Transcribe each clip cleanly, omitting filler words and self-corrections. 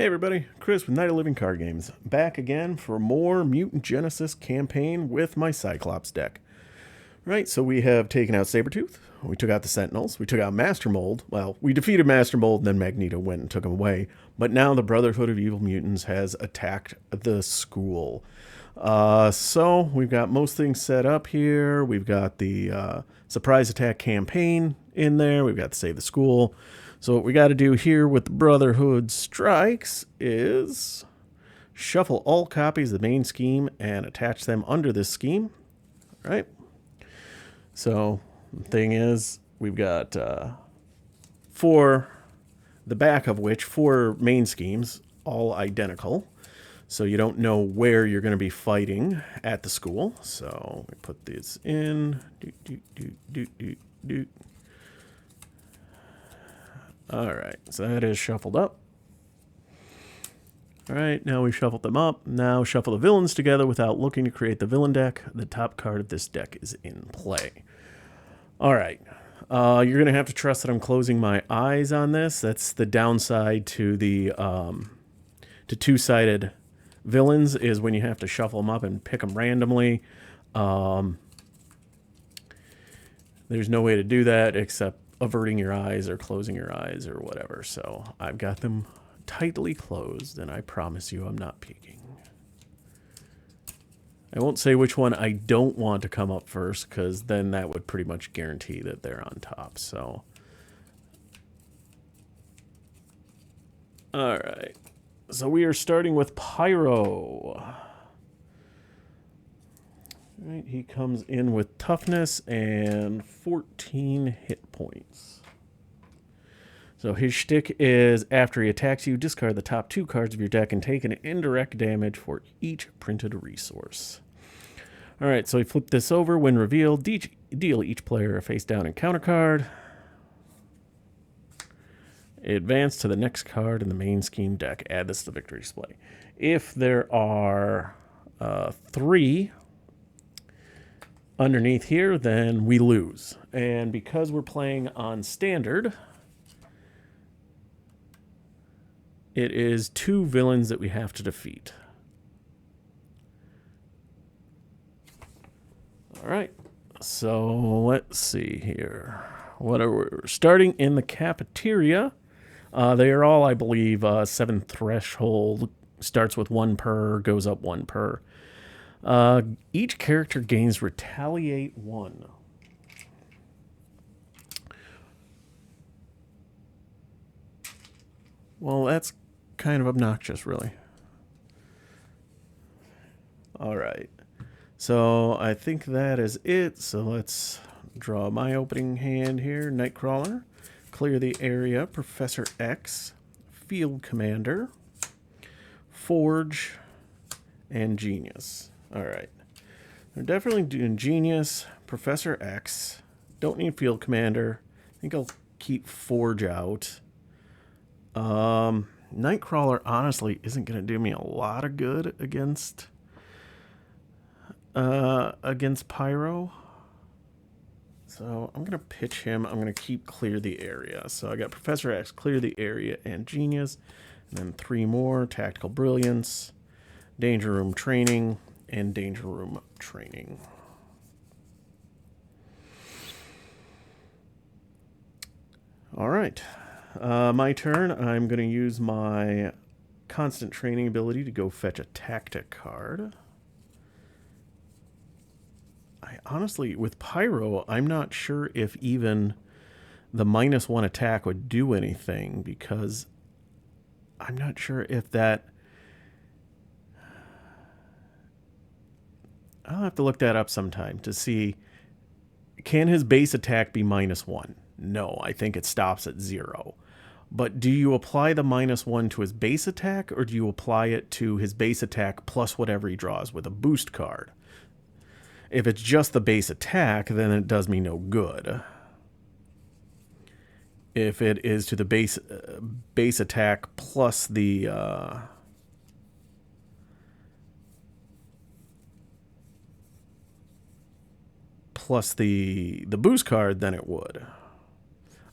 Hey everybody, Chris with Night of Living Card Games, back again for more Mutant Genesis campaign with my Cyclops deck. Right, so we have taken out Sabretooth, we took out the Sentinels, we took out Master Mold. Well, we defeated Master Mold, and then Magneto went and took him away. But now the Brotherhood of Evil Mutants has attacked the school. So we've got most things set up here. We've got the surprise attack campaign in there. We've got to save the school. So what we got to do here with the Brotherhood Strikes is shuffle all copies of the main scheme and attach them under this scheme. All right. So the thing is, we've got four, the back of which, four main schemes, all identical. So you don't know where you're going to be fighting at the school. So we put this in. All right, so that is shuffled up. All right, now we shuffled them up. Now shuffle the villains together without looking to create the villain deck. The top card of this deck is in play. All right, you're going to have to trust that I'm closing my eyes on this. That's the downside to the to two-sided villains, is when you have to shuffle them up and pick them randomly. There's no way to do that except averting your eyes or closing your eyes or whatever. So I've got them tightly closed, and I promise you I'm not peeking. I won't say which one I don't want to come up first, because then that would pretty much guarantee that they're on top. So, all right. So we are starting with Pyro. All right, he comes in with toughness and 14 hit points. So his shtick is, after he attacks you, discard the top two cards of your deck and take an indirect damage for each printed resource. All right, so we flip this over. When revealed, deal each player a face down encounter card. Advance to the next card in the main scheme deck. Add this to the victory display. If there are three underneath here, then we lose. And because we're playing on standard, it is two villains that we have to defeat. All right, so let's see here. What are we starting in the cafeteria? They are all, I believe, 7 threshold. Starts with 1 per, goes up 1 per. Each character gains Retaliate 1. Well, that's kind of obnoxious, really. All right. So I think that is it. So let's draw my opening hand here. Nightcrawler. Clear the area. Professor X. Field Commander. Forge. And Genius. All right. They're definitely doing Genius. Professor X. Don't need Field Commander. I think I'll keep Forge out. Nightcrawler honestly isn't going to do me a lot of good against Pyro. So I'm going to pitch him. I'm going to keep Clear the Area. So I got Professor X, Clear the Area, and Genius. And then 3 more. Tactical Brilliance, Danger Room Training, and Danger Room Training. All right. My turn. I'm going to use my constant training ability to go fetch a tactic card. I honestly, with Pyro, I'm not sure if even the -1 attack would do anything, because I'm not sure if that... I'll have to look that up sometime to see, can his base attack be -1? No, I think it stops at 0. But do you apply the -1 to his base attack, or do you apply it to his base attack plus whatever he draws with a boost card? If it's just the base attack, then it does me no good. If it is to the base attack plus the boost card, then it would.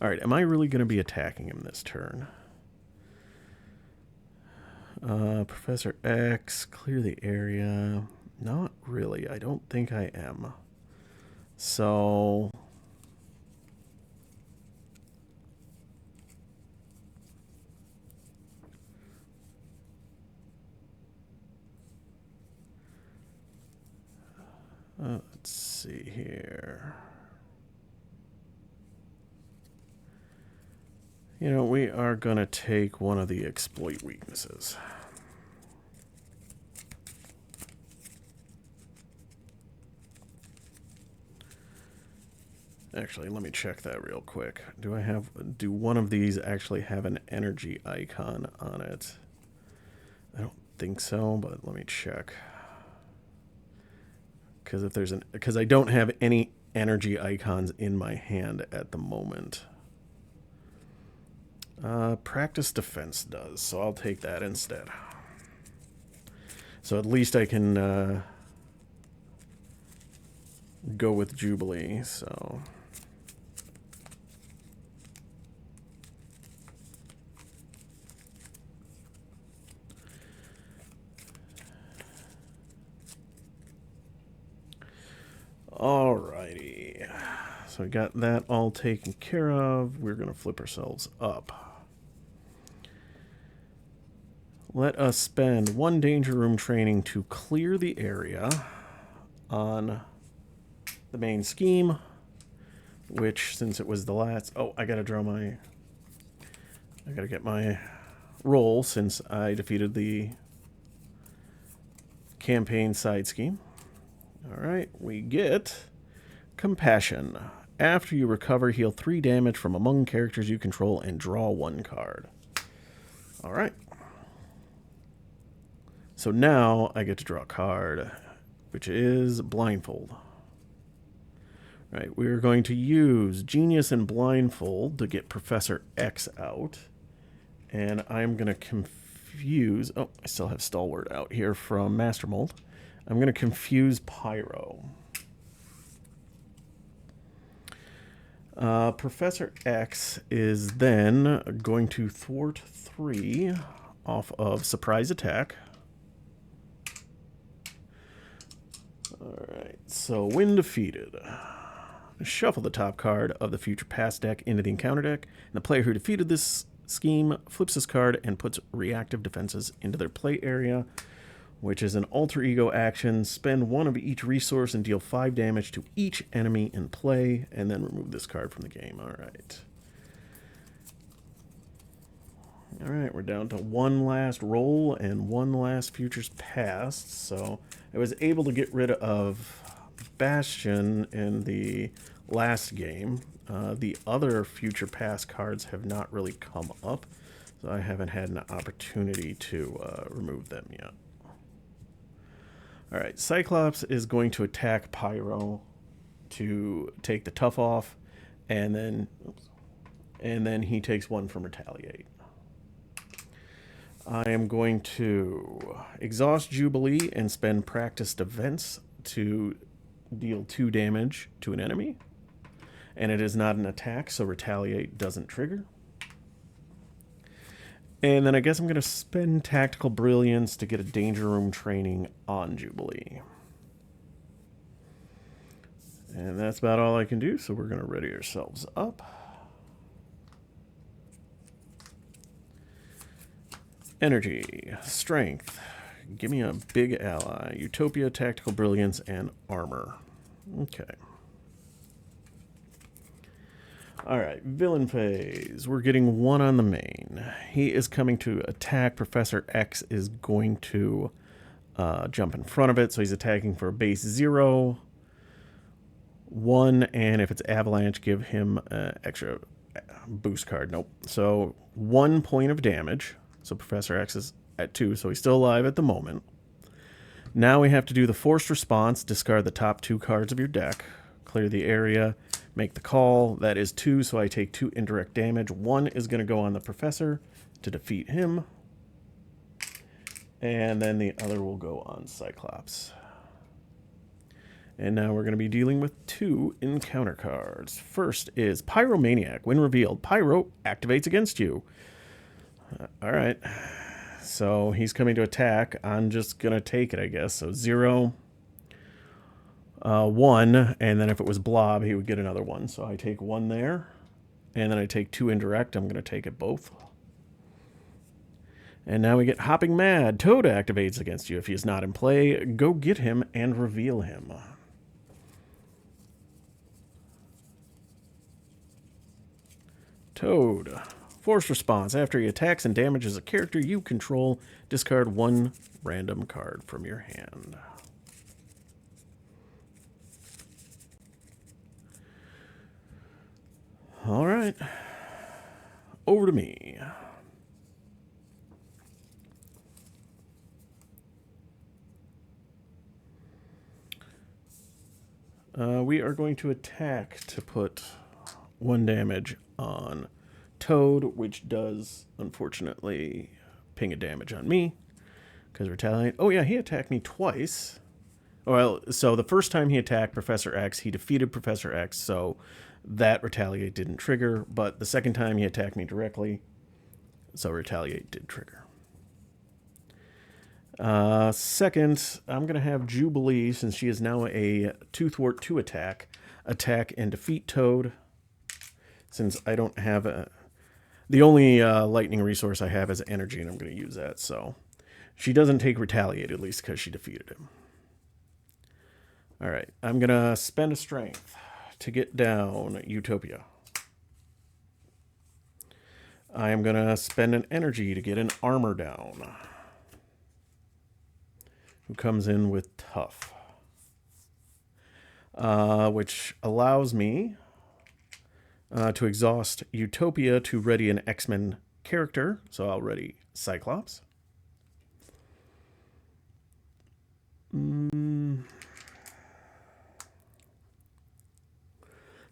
All right, am I really going to be attacking him this turn? Professor X, clear the area. Not really. I don't think I am. So... let's see here. You know, we are going to take one of the exploit weaknesses. Actually, let me check that real quick. Do one of these actually have an energy icon on it? I don't think so, but let me check. Because I don't have any energy icons in my hand at the moment. Practice defense does, so I'll take that instead. So at least I can go with Jubilee, so... Alrighty. So we got that all taken care of. We're going to flip ourselves up. Let us spend one danger room training to clear the area on the main scheme, which, since it was the last... Oh, I got to draw my... I got to get my roll since I defeated the campaign side scheme. Alright, we get Compassion. After you recover, heal 3 damage from among characters you control and draw 1 card. Alright. So now I get to draw a card, which is Blindfold. Right, we're going to use Genius and Blindfold to get Professor X out. And I'm going to confuse... Oh, I still have Stalwart out here from Master Mold. I'm going to confuse Pyro. Professor X is then going to thwart 3 off of Surprise Attack. Alright, so when defeated, shuffle the top card of the Future Past deck into the encounter deck, and the player who defeated this scheme flips this card and puts reactive defenses into their play area, which is an alter ego action. Spend 1 of each resource and deal 5 damage to each enemy in play, and then remove this card from the game. Alright. Alright, we're down to 1 last roll and 1 last Futures Past. So I was able to get rid of Bastion in the last game. The other Future Past cards have not really come up, so I haven't had an opportunity to remove them yet. Alright, Cyclops is going to attack Pyro to take the tough off, and then he takes 1 from Retaliate. I am going to exhaust Jubilee and spend Practice Defense to deal 2 damage to an enemy. And it is not an attack, so Retaliate doesn't trigger. And then I guess I'm going to spend Tactical Brilliance to get a Danger Room training on Jubilee. And that's about all I can do, so we're going to ready ourselves up. Energy, Strength, give me a big ally, Utopia, Tactical Brilliance, and Armor. Okay. Alright, Villain Phase. We're getting 1 on the main. He is coming to attack. Professor X is going to jump in front of it, so he's attacking for a base 0, 1, and if it's Avalanche, give him an extra boost card. Nope. So 1 point of damage. So Professor X is at 2, so he's still alive at the moment. Now we have to do the Forced Response. Discard the top 2 cards of your deck. Clear the area. Make the call. That is 2, so I take 2 indirect damage. 1 is going to go on the Professor to defeat him. And then the other will go on Cyclops. And now we're going to be dealing with 2 encounter cards. First is Pyromaniac. When revealed, Pyro activates against you. Alright. So he's coming to attack. I'm just going to take it, I guess. So 0, 1, and then if it was blob, he would get another 1. So I take 1 there, and then I take 2 indirect. I'm going to take it both. And now we get Hopping Mad. Toad activates against you. If he is not in play, go get him and reveal him. Toad. Force response. After he attacks and damages a character you control, discard 1 random card from your hand. All right. Over to me. We are going to attack to put 1 damage on Toad, which does, unfortunately, ping a damage on me. Because retaliate. Oh, yeah, he attacked me twice. Well, so the first time he attacked Professor X, he defeated Professor X, so that retaliate didn't trigger. But the second time he attacked me directly, so retaliate did trigger. Second, I'm going to have Jubilee, since she is now a 2-thwart 2 attack and defeat Toad. Since I don't have the only lightning resource I have is energy, and I'm going to use that. So she doesn't take retaliate, at least because she defeated him. All right, I'm going to spend a strength to get down Utopia. I am going to spend an energy to get an armor down, who comes in with tough, which allows me to exhaust Utopia to ready an X-Men character. So I'll ready Cyclops.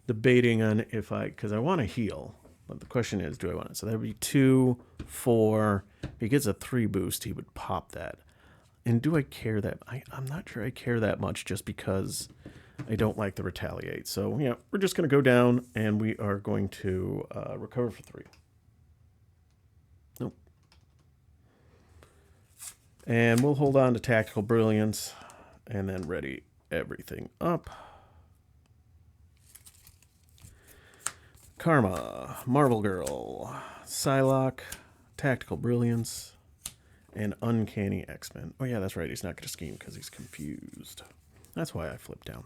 Debating on if because I want to heal. But the question is, do I want it? So that would be 2, 4. If he gets a 3 boost, he would pop that. And do I care that? I'm not sure I care that much, just because I don't like the retaliate. So, yeah, we're just going to go down, and we are going to recover for 3. Nope. And we'll hold on to Tactical Brilliance, and then ready everything up. Karma, Marvel Girl, Psylocke, Tactical Brilliance, and Uncanny X-Men. Oh, yeah, that's right. He's not going to scheme because he's confused. That's why I flipped down.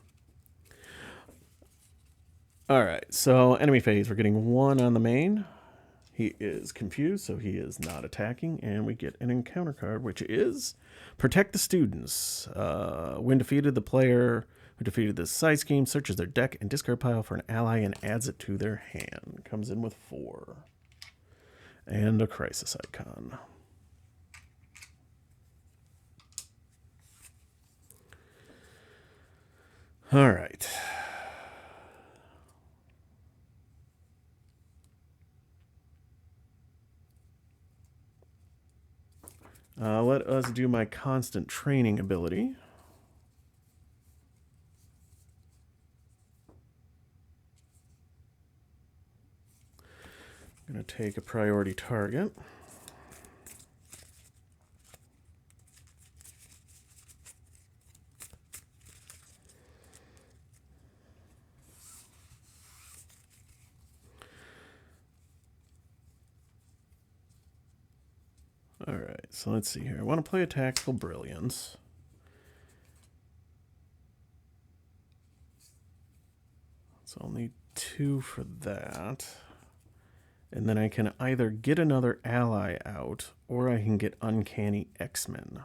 All right, so enemy phase. We're getting 1 on the main. He is confused, so he is not attacking. And we get an encounter card, which is Protect the Students. When defeated, the player who defeated this side scheme searches their deck and discard pile for an ally and adds it to their hand. Comes in with 4. And a crisis icon. All right. Let us do my constant training ability. I'm going to take a priority target. All right, so let's see here. I want to play a Tactical Brilliance. So I'll need 2 for that. And then I can either get another ally out, or I can get Uncanny X-Men.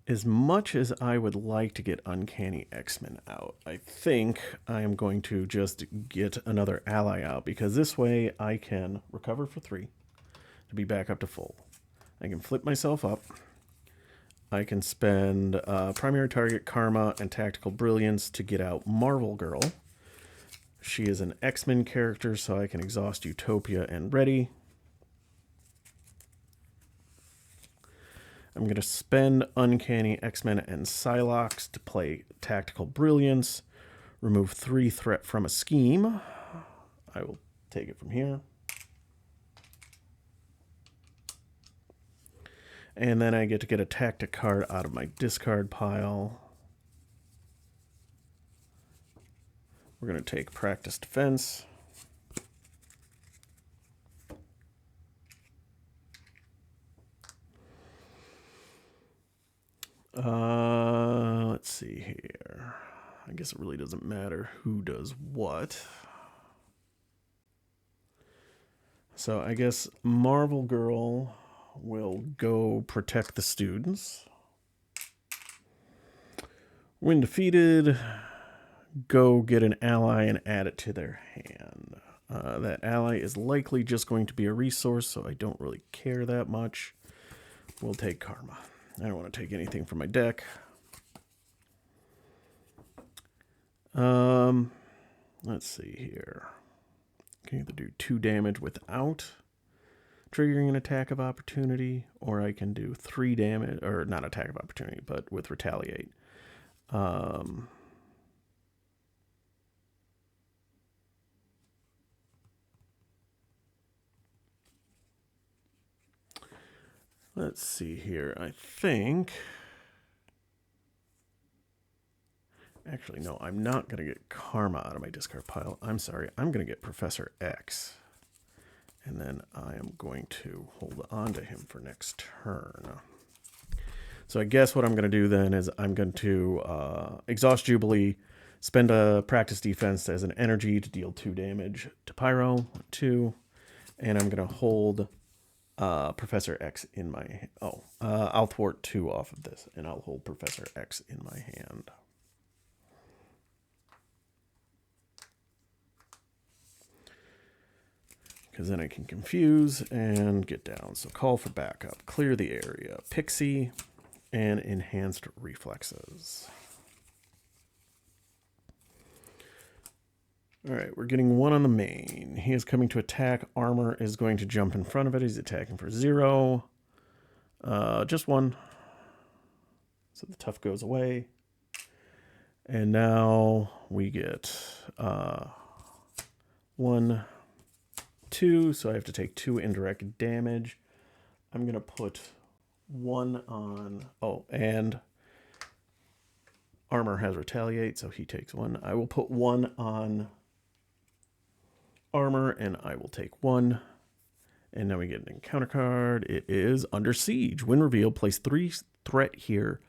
As much as I would like to get Uncanny X-Men out, I think I am going to just get another ally out, because this way I can recover for 3 to be back up to full. I can flip myself up. I can spend primary target, Karma, and Tactical Brilliance to get out Marvel Girl. She is an X-Men character, so I can exhaust Utopia and ready. I'm going to spend Uncanny X-Men and Psylocke to play Tactical Brilliance. Remove 3 threat from a scheme. I will take it from here. And then I get to get a tactic card out of my discard pile. We're going to take Practice Defense. Let's see here. I guess it really doesn't matter who does what. So I guess Marvel Girl will go protect the students. When defeated, go get an ally and add it to their hand. That ally is likely just going to be a resource, so I don't really care that much. We'll take Karma. I don't want to take anything from my deck. Let's see here. I can either do 2 damage without triggering an attack of opportunity, or I can do 3 damage, or not attack of opportunity, but with retaliate. Let's see here. I think... Actually, no, I'm not going to get Karma out of my discard pile. I'm sorry. I'm going to get Professor X. And then I am going to hold on to him for next turn. So I guess what I'm going to do then is I'm going to exhaust Jubilee, spend a practice defense as an energy to deal 2 damage to Pyro, 2. And I'm going to hold Professor X in my... I'll thwart 2 off of this, and I'll hold Professor X in my hand. Because then I can confuse and get down. So call for backup, clear the area, Pixie, and enhanced reflexes. All right, we're getting 1 on the main. He is coming to attack. Armor is going to jump in front of it. He's attacking for 0. Just 1. So the tough goes away. And now we get 1, 2, so I have to take 2 indirect damage. I'm going to put 1 on... Oh, and Armor has retaliate, so he takes 1. I will put 1 on Armor, and I will take 1. And now we get an encounter card. It is Under Siege. When revealed, place 3 threat here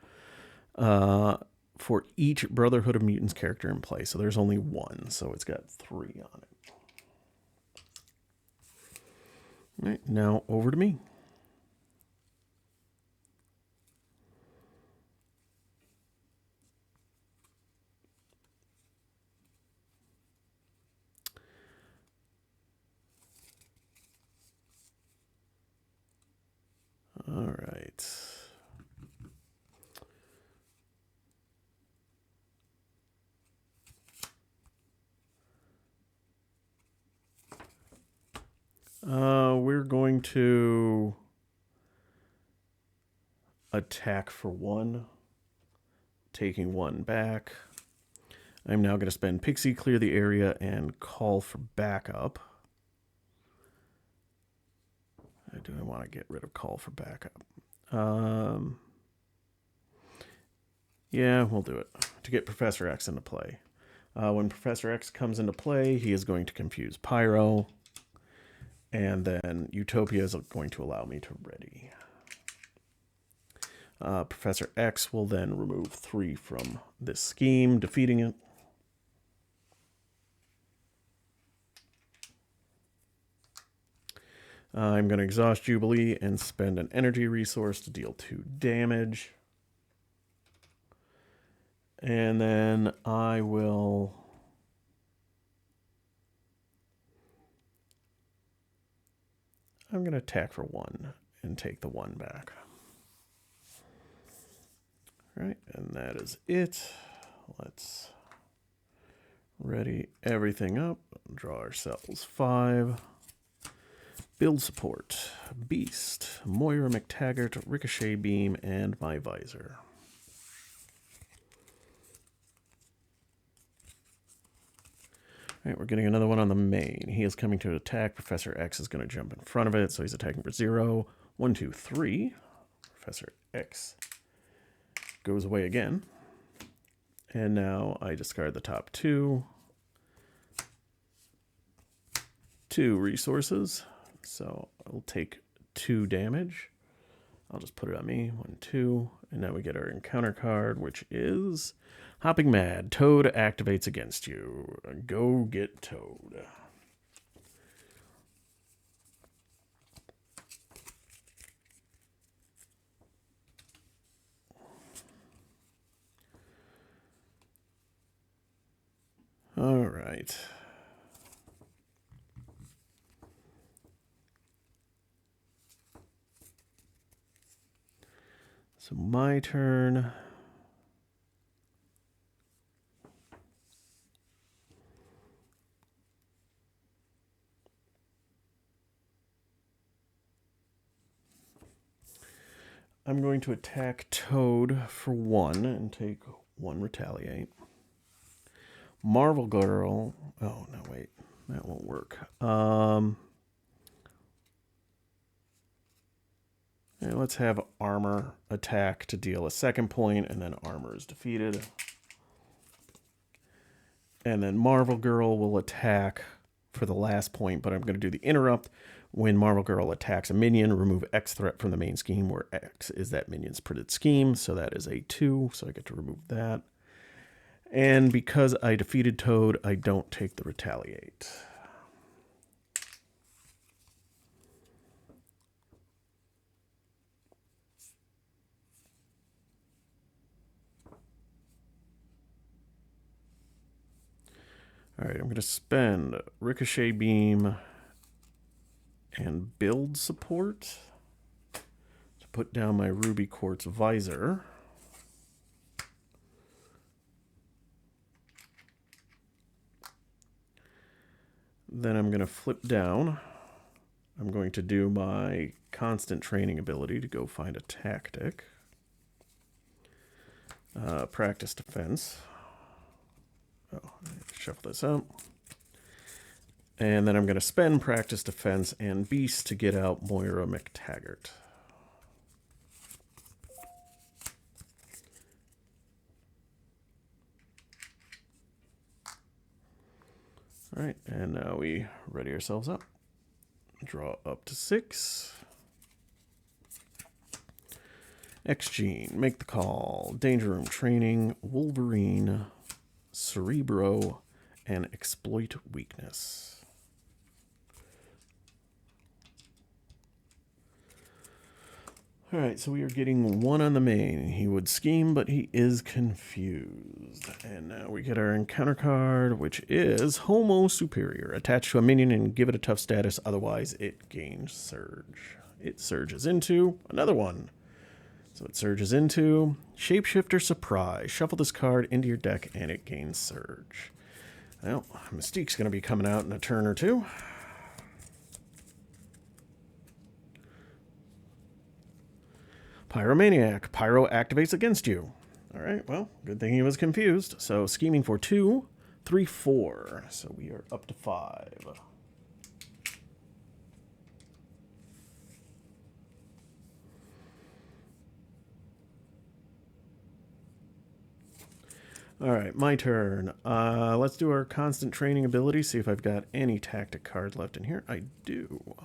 for each Brotherhood of Mutants character in play. So there's only 1, so it's got 3 on it. All right, now over to me. All right. We're going to attack for 1, taking 1 back. I'm now going to spend Pixie, clear the area, and call for backup. Do I want to get rid of call for backup? Yeah, we'll do it to get Professor X into play. When Professor X comes into play, he is going to confuse Pyro. And then Utopia is going to allow me to ready. Professor X will then remove 3 from this scheme, defeating it. I'm going to exhaust Jubilee and spend an energy resource to deal 2 damage. And then I will... I'm going to attack for 1 and take the 1 back. All right, and that is it. Let's ready everything up. Draw ourselves 5. Build support, Beast, Moira McTaggart, Ricochet Beam, and my Visor. All right, we're getting another one on the main. He is coming to attack. Professor X is going to jump in front of it, so he's attacking for 0. 1, 2, 3. Professor X goes away again. And now I discard the top two resources. So I'll take 2 damage. I'll just put it on me. 1, 2. And now we get our encounter card, which is Hopping Mad. Toad activates against you. Go get Toad. All right. So my turn. I'm going to attack Toad for 1 and take 1 retaliate. Marvel Girl. Oh, no, wait. That won't work. Yeah, let's have Armor attack to deal a 2nd point, and then Armor is defeated. And then Marvel Girl will attack for the last point, but I'm going to do the interrupt. When Marvel Girl attacks a minion, remove X threat from the main scheme, where X is that minion's printed scheme. So that is a 2, so I get to remove that. And because I defeated Toad, I don't take the retaliate. All right, I'm going to spend Ricochet Beam and Build Support to put down my Ruby Quartz Visor. Then I'm going to flip down. I'm going to do my constant training ability to go find a tactic. Practice defense. Oh, shuffle this out. And then I'm going to spend practice defense and beast to get out Moira McTaggart. All right, and now we ready ourselves up. Draw up to 6. X-Gene, make the call. Danger Room Training, Wolverine, Cerebro, and Exploit Weakness. All right, so we are getting 1 on the main. He would scheme, but he is confused. And now we get our encounter card, which is Homo Superior. Attach to a minion and give it a tough status, otherwise it gains Surge. It surges into another one. So it surges into Shapeshifter Surprise. Shuffle this card into your deck and it gains Surge. Well, Mystique's going to be coming out in a turn or 2. Pyromaniac. Pyro activates against you. All right, well, good thing he was confused. So scheming for 2, 3, 4. So we are up to 5. All right, my turn. Let's do our constant training ability, see if I've got any tactic card left in here. I do.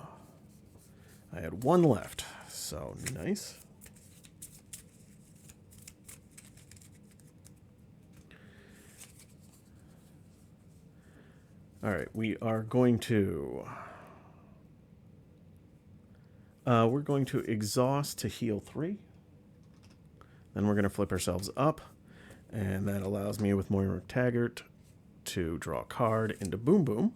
I had 1 left, so nice. All right, we are going to... we're going to exhaust to heal 3. Then we're going to flip ourselves up. And that allows me with Moira McTaggart to draw a card into Boom Boom.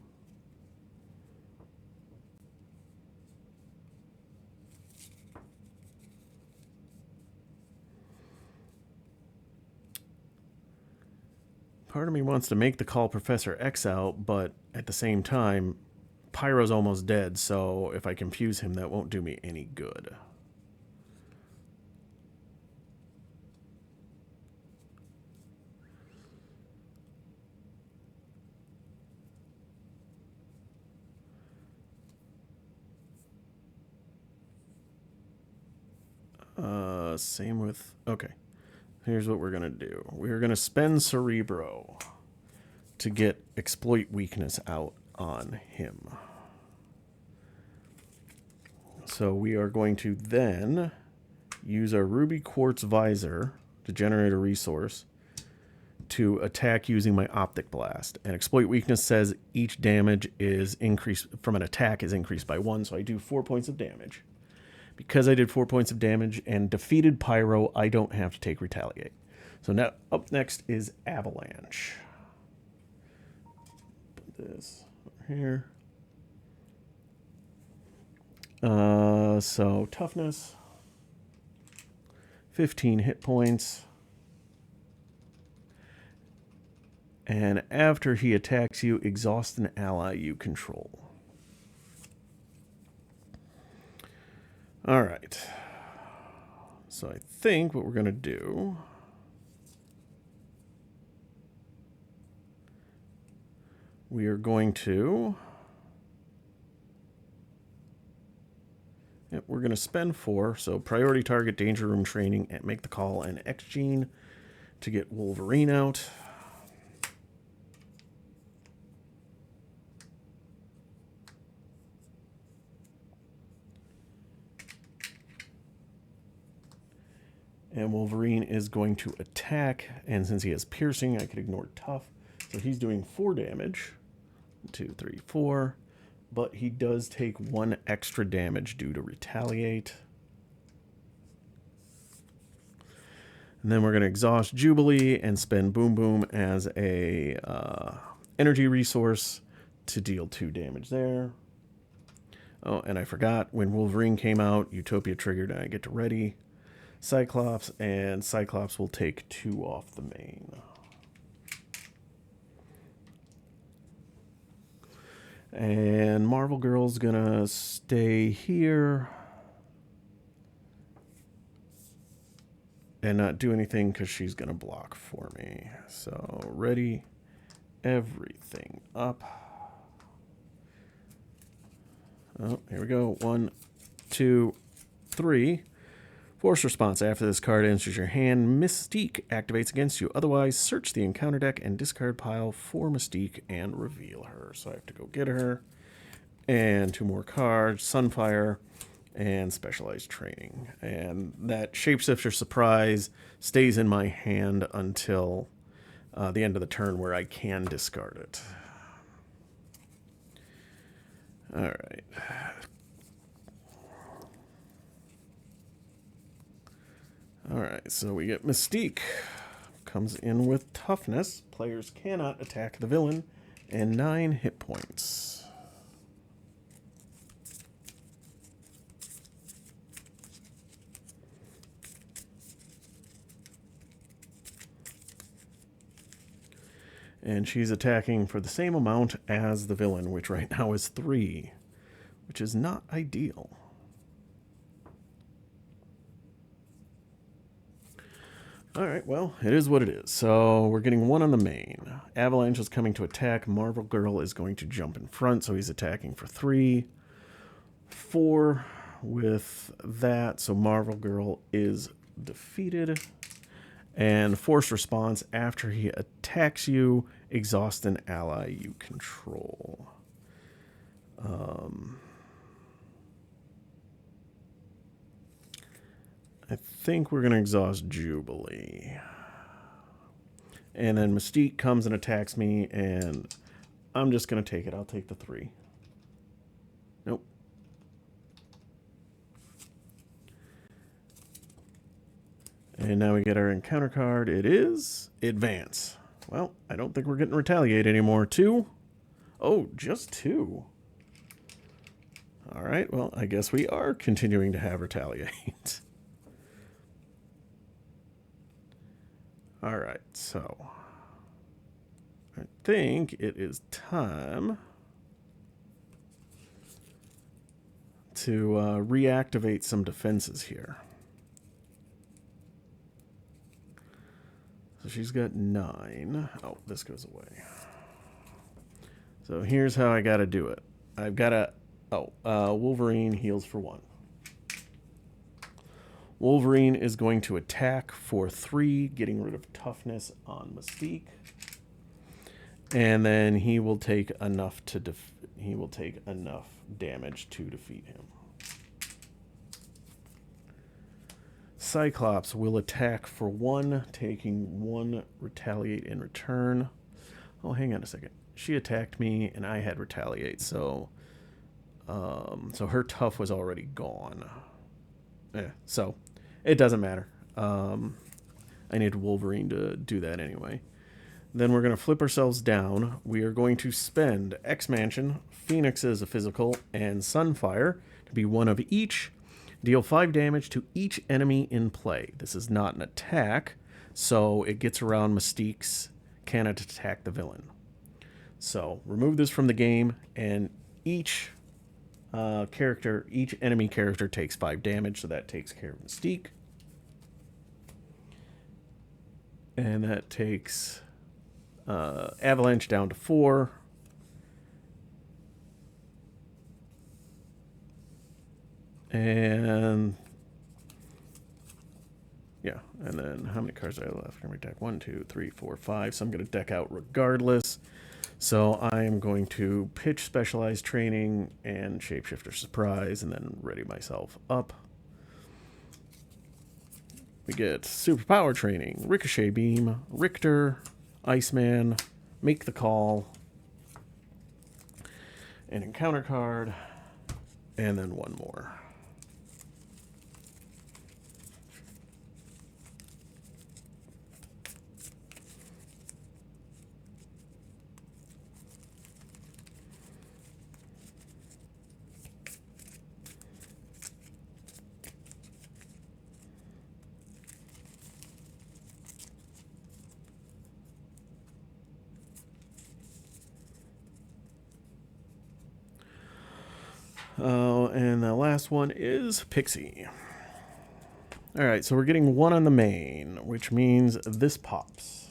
Part of me wants to make the call Professor X out, but at the same time, Pyro's almost dead, so if I confuse him, that won't do me any good. Same with... Okay. Here's what we're going to do. We're going to spend Cerebro to get Exploit Weakness out on him. So we are going to then use our Ruby Quartz Visor to generate a resource to attack using my Optic Blast. And Exploit Weakness says each damage is increased from an attack is increased by 1, so I do 4 points of damage. Because I did 4 points of damage and defeated Pyro, I don't have to take Retaliate. So now up next is Avalanche. Put this over here. So toughness, 15 hit points. And after he attacks you, exhaust an ally you control. All right. So I think what we're going to do... We are going to... Yep, we're going to spend 4. So priority target, danger room training, and make the call, and X-Gene to get Wolverine out. And Wolverine is going to attack, and since he has piercing, I could ignore tough. So he's doing 4 damage. 2, 3, 4. But he does take 1 extra damage due to retaliate. And then we're going to exhaust Jubilee and spend Boom Boom as a energy resource to deal 2 damage there. Oh, and I forgot, when Wolverine came out, Utopia triggered, and I get to ready Cyclops, and Cyclops will take 2 off the main. And Marvel Girl's gonna stay here and not do anything because she's gonna block for me. So ready everything up. Oh, here we go. 1, 2, 3. Force response. After this card enters your hand, Mystique activates against you. Otherwise, search the encounter deck and discard pile for Mystique and reveal her. So I have to go get her. And 2 more cards, Sunfire and Specialized Training. And that Shapeshifter Surprise stays in my hand until the end of the turn where I can discard it. All right. All right, so we get Mystique. Comes in with toughness. Players cannot attack the villain. And 9 hit points. And she's attacking for the same amount as the villain, which right now is 3, which is not ideal. All right, well, it is what it is. So we're getting 1 on the main. Avalanche is coming to attack. Marvel Girl is going to jump in front, so he's attacking for 3. 4 with that, so Marvel Girl is defeated. And force response, after he attacks you, exhaust an ally you control. I think we're going to exhaust Jubilee. And then Mystique comes and attacks me, and I'm just going to take it. I'll take the 3. Nope. And now we get our encounter card. It is Advance. Well, I don't think we're getting Retaliate anymore. 2? Oh, just 2. All right, well, I guess we are continuing to have Retaliate. All right, so I think it is time to reactivate some defenses here. So she's got 9. Oh, this goes away. So here's how I got to do it. I've got to... Wolverine heals for 1. Wolverine is going to attack for 3, getting rid of toughness on Mystique. And then he will take enough damage to defeat him. Cyclops will attack for 1, taking 1 retaliate in return. Oh, hang on a second. She attacked me and I had retaliate, so her tough was already gone. So it doesn't matter. I need Wolverine to do that anyway. Then we're going to flip ourselves down. We are going to spend X-Mansion, Phoenix as a physical, and Sunfire to be 1 of each. Deal 5 damage to each enemy in play. This is not an attack, so it gets around Mystique's cannot attack the villain. So remove this from the game, and each enemy character takes 5 damage, so that takes care of Mystique. And that takes Avalanche down to 4. And yeah, and then how many cards do I have left? I'm going to deck 1, 2, 3, 4, 5. So I'm going to deck out regardless. So I am going to pitch Specialized Training and Shapeshifter Surprise, and then ready myself up. We get Superpower Training, Ricochet Beam, Richter, Iceman, Make the Call, an encounter card, and then 1 more. And the last one is Pixie. All right, so we're getting 1 on the main, which means this pops.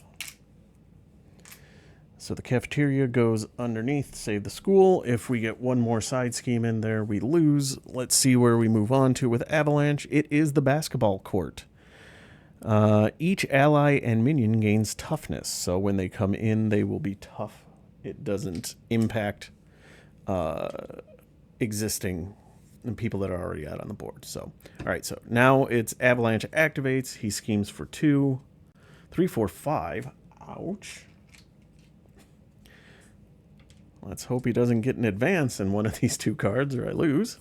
So the cafeteria goes underneath, save the school. If we get 1 more side scheme in there, we lose. Let's see where we move on to with Avalanche. It is the basketball court. Each ally and minion gains toughness, so when they come in, they will be tough. It doesn't impact existing people that are already out on the board. So, all right, so now it's Avalanche activates. He schemes for 2, 3, 4, 5. Ouch. Let's hope he doesn't get an advance in one of these 2 cards or I lose.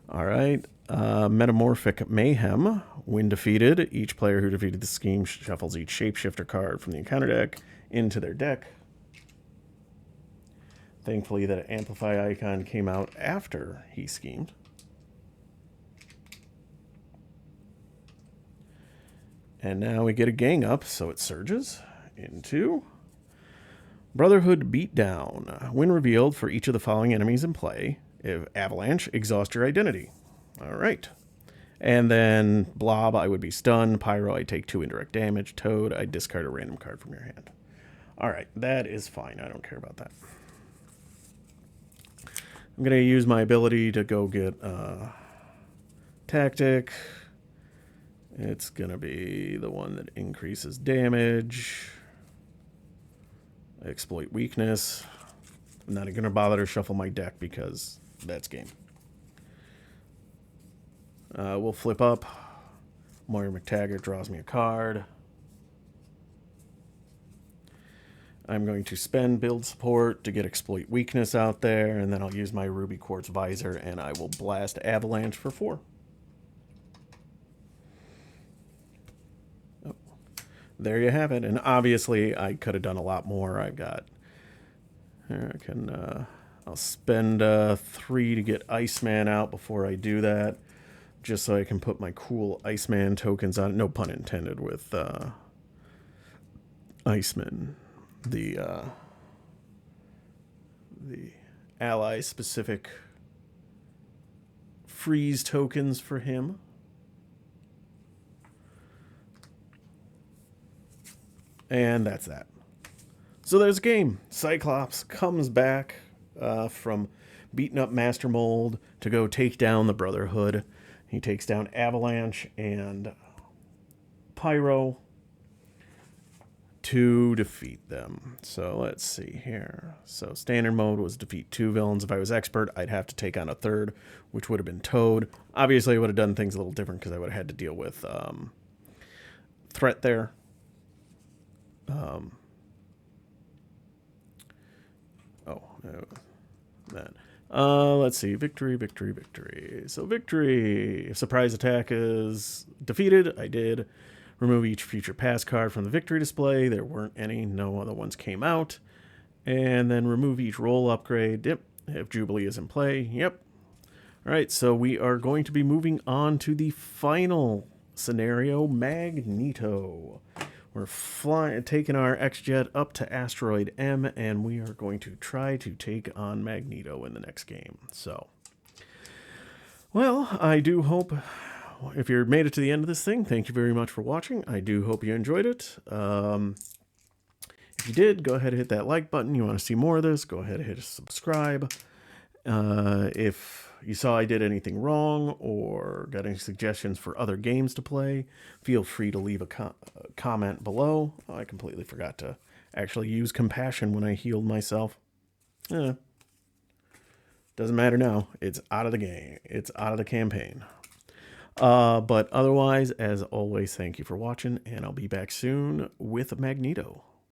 All right, Metamorphic Mayhem. When defeated, each player who defeated the scheme shuffles each shapeshifter card from the encounter deck into their deck. Thankfully, that Amplify icon came out after he schemed. And now we get a gang up, so it surges into Brotherhood Beatdown. When revealed for each of the following enemies in play, if Avalanche, exhaust your identity. All right. And then Blob, I would be stunned. Pyro, I take 2 indirect damage. Toad, I discard a random card from your hand. All right, that is fine. I don't care about that. I'm going to use my ability to go get Tactic. It's going to be the one that increases damage. Exploit weakness. I'm not going to bother to shuffle my deck because that's game. We'll flip up. Moira McTaggart draws me a card. I'm going to spend build support to get exploit weakness out there, and then I'll use my Ruby Quartz Visor, and I will blast Avalanche for 4. Oh, there you have it. And obviously, I could have done a lot more. I'll spend 3 to get Iceman out before I do that, just so I can put my cool Iceman tokens on. No pun intended with Iceman. The ally specific freeze tokens for him. And that's that. So there's a game. Cyclops comes back from beating up Master Mold to go take down the Brotherhood. He takes down Avalanche and Pyro to defeat them. So let's see here. So standard mode was defeat 2 villains. If I was expert, I'd have to take on a third, which would have been Toad. Obviously, I would have done things a little different because I would have had to deal with Threat there. That. Let's see. Victory, victory, victory. So victory. If surprise attack is defeated, I did remove each future pass card from the victory display. There weren't any. No other ones came out. And then remove each roll upgrade. Yep. If Jubilee is in play. Yep. All right. So we are going to be moving on to the final scenario, Magneto. We're taking our X-Jet up to Asteroid M, and we are going to try to take on Magneto in the next game. So, well, I do hope, if you made it to the end of this thing, thank you very much for watching. I do hope you enjoyed it. If you did, go ahead and hit that like button. You want to see more of this, go ahead and hit subscribe. If you saw I did anything wrong or got any suggestions for other games to play, feel free to leave a comment below. Oh, I completely forgot to actually use compassion when I healed myself. Doesn't matter now. It's out of the game. It's out of the campaign. But otherwise, as always, thank you for watching, and I'll be back soon with Magneto.